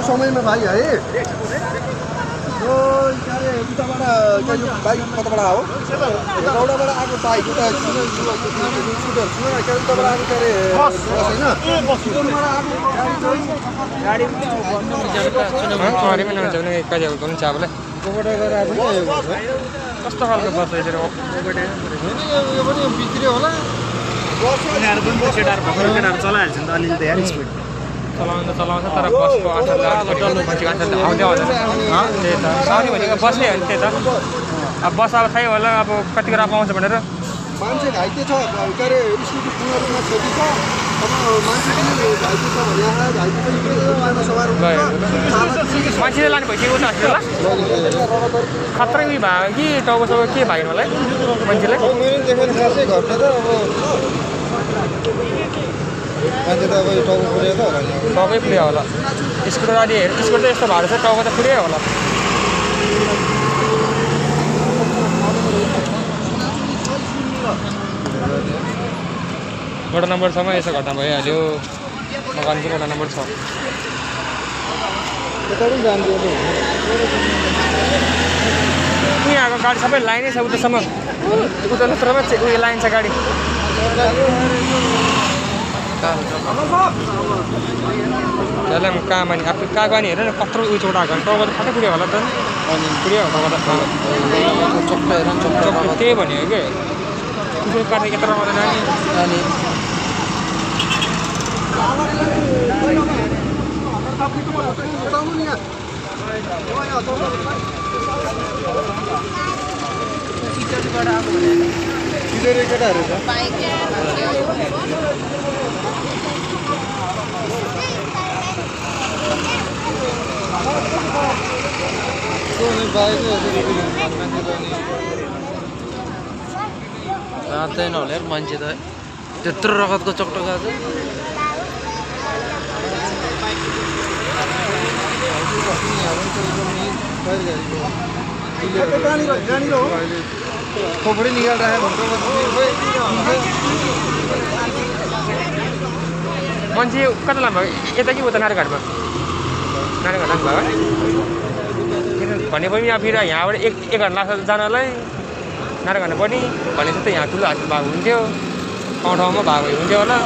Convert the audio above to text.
समयमा भाइ है यो के उताबाट बाइक कताबाट आयो एउटाबाट आएको बाइक उता स्कुटर के उताबाट आएको के अरे बस होइन स्कुटरबाट आएको गाडी गाडीमा नहुन्छ भने कहिले गर्नु छ आफूलाई कोबाट गएर आएको कस्तो खालको बस रहेछ यो पनि बिग्रियो होला उनीहरू पनि केटाहरू भर्खर केटाहरू चलाइहाल्छ नि त अलिअलि त यार स्पिड चलाउँछ तर बसको आउँदै आउँदैन त्यही त साउने भनेको बसै हो नि त्यही त अब बस अब थाहै होला अब कति बेला पाउँछ भनेर मान्छे घाइते छ के अरे स्कुटी पूर्ण रूपमा क्षति छ अब मान्छे पनि घाइते छ भने घाइते पनि सवार मान्छेले लाने भइसक्यो त हस्पिटलमा खत्रै उयो भयो कि टाउको सब के भयो मलाई मान्छेले मैले देखेर खासै घटना त अब मान्छे त अब टाउको फुट्यो त होला टाउकै फुट्यो होला स्कुटर अलि स्कुटर त यस्तो भएको छ टाउको त फुट्यो होला वडा नम्बर 6 मा यसो घटना भइहाल्यो मकानको वडा नम्बर 6 यहाँको गाडी सबै लाइनै छ उतासम्म उता लत्रमा उयो लाइन छ गाडी त्यसलाई कहाँ माने अब कहाँ गयो नि हेर न कत्रो उयो चोट आएको टाउको त फाटै पुग्यो होला त अनि पुग्यो टाउको त त्यही भन्यो क्या कुकुर काट्ने यत्रो आउँदैन अनि केटाहरू छ जाँदैन होला यार मान्छे त त्यत्रो रगतको चकटो गएको खोपडी निकालिरहेको मान्छे कता लानुभयो यता कि उता नारायणघाटमा नारायणघाट लानुभयो भने पनि अब फेरि यहाँबाट एक घन्टा लाग्छ जानलाई नारायणघाट पनि भनेपछि त यहाँ ठुलो हासिल भएको हुन्थ्यो ठाउँ ठाउँमा भएको हुन्थ्यो होला